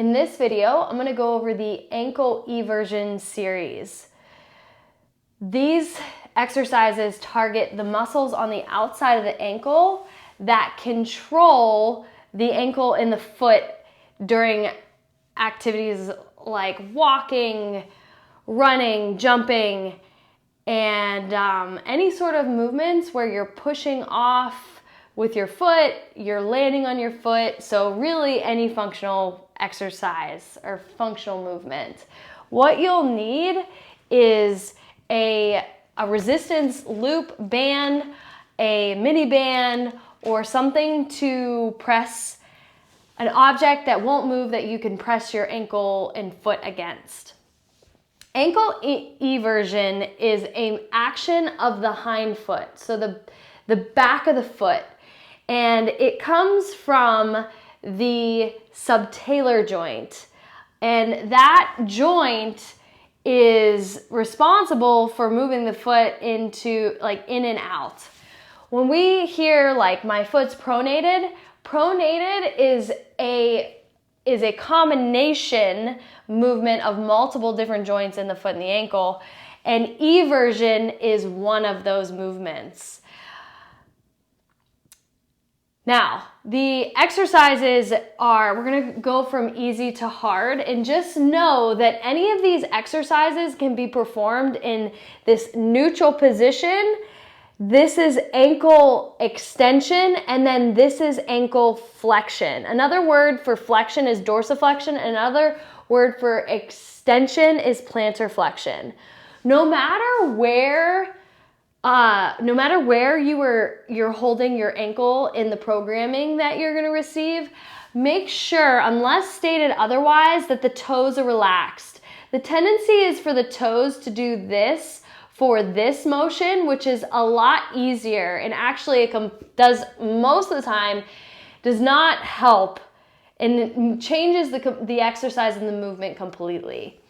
In this video, I'm going to go over the ankle eversion series. These exercises target the muscles on the outside of the ankle that control the ankle and the foot during activities like walking, running, jumping, and any sort of movements where you're pushing off with your foot, you're landing on your foot. So really any functional exercise or functional movement. What you'll need is a resistance loop band, a mini band, or something to press an object that won't move that you can press your ankle and foot against. Ankle eversion is an action of the hind foot, so the back of the foot. And it comes from the subtalar joint. And that joint is responsible for moving the foot into like in and out. When we hear like my foot's pronated is a combination movement of multiple different joints in the foot and the ankle. And eversion is one of those movements. Now, the exercises we're going to go from easy to hard, and just know that any of these exercises can be performed in this neutral position. This is ankle extension, and then this is ankle flexion. Another word for flexion is dorsiflexion. Another word for extension is plantar flexion. No matter where you're holding your ankle in the programming that you're going to receive, make sure, unless stated otherwise, that the toes are relaxed. The tendency is for the toes to do this for this motion, which is a lot easier, and actually it does most of the time does not help, and it changes the exercise and the movement completely.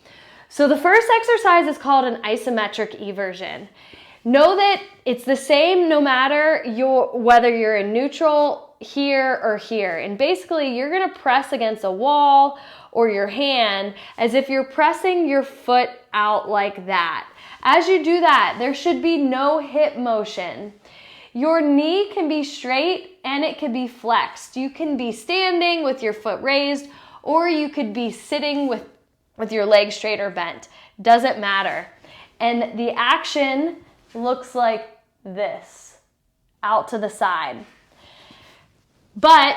So the first exercise is called an isometric eversion. Know that it's the same no matter whether you're in neutral here or here. And basically you're going to press against a wall or your hand as if you're pressing your foot out like that. As you do that, there should be no hip motion. Your knee can be straight and it can be flexed. You can be standing with your foot raised, or you could be sitting with your legs straight or bent. Doesn't matter. And the action looks like this, out to the side. But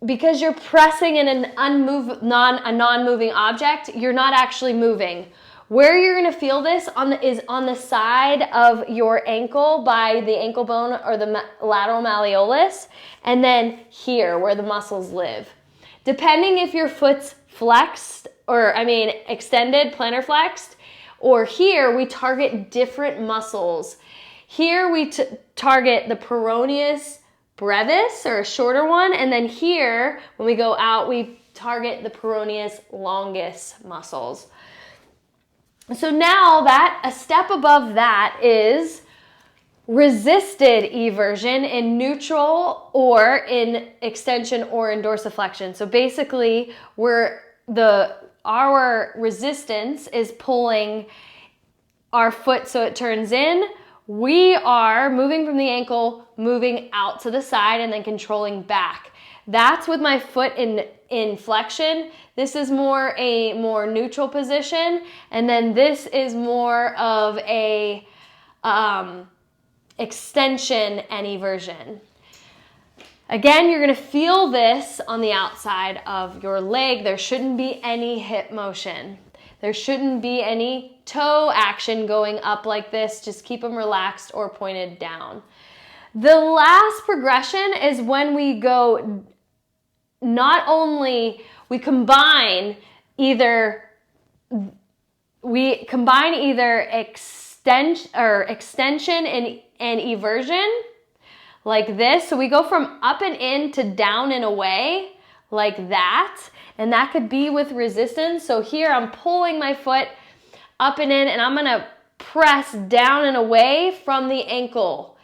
because you're pressing in a non-moving object, you're not actually moving. Where you're going to feel this is on the side of your ankle by the ankle bone or the lateral malleolus, and then here where the muscles live. Depending if your foot's flexed extended, plantar flexed, or here we target different muscles. Here we target the peroneus brevis, or a shorter one, and then here when we go out we target the peroneus longus muscles. So now a step above that is resisted eversion in neutral or in extension or in dorsiflexion. So basically our resistance is pulling our foot so it turns in. We are moving from the ankle, moving out to the side, and then controlling back. That's with my foot in flexion. This is a more neutral position, and then this is more of a extension and eversion. Again, you're going to feel this on the outside of your leg. There shouldn't be any hip motion. There shouldn't be any toe action going up like this. Just keep them relaxed or pointed down. The last progression is when we go, not only we combine either extension and eversion, like this. So we go from up and in to down and away, like that. And that could be with resistance. So here I'm pulling my foot up and in, and I'm gonna press down and away from the ankle.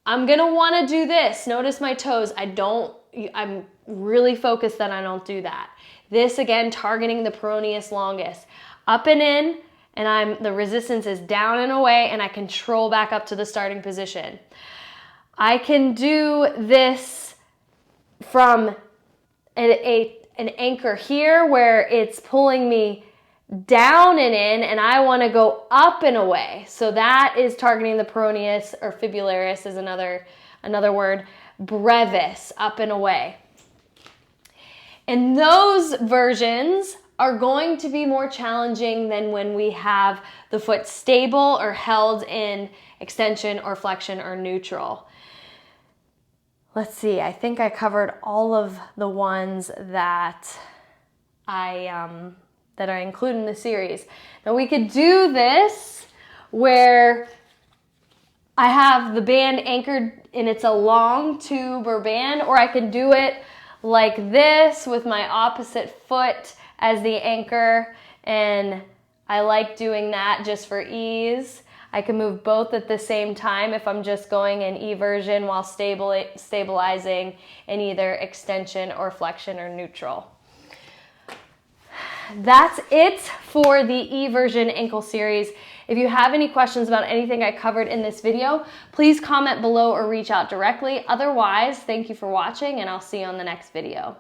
I'm gonna want to do this. Notice my toes. I'm really focused that I don't do that. This again, targeting the peroneus longus. Up and in, and the resistance is down and away, and I control back up to the starting position. I can do this from an anchor here where it's pulling me down and in, and I want to go up and away. So that is targeting the peroneus, or fibularis is another word, brevis, up and away. And those versions are going to be more challenging than when we have the foot stable or held in extension or flexion or neutral. Let's see, I think I covered all of the ones that that I include in the series. Now we could do this where I have the band anchored and it's a long tube or band, or I can do it like this with my opposite foot as the anchor, and I like doing that just for ease. I can move both at the same time if I'm just going in eversion while stabilizing in either extension or flexion or neutral. That's it for the eversion ankle series. If you have any questions about anything I covered in this video, please comment below or reach out directly. Otherwise, thank you for watching, and I'll see you on the next video.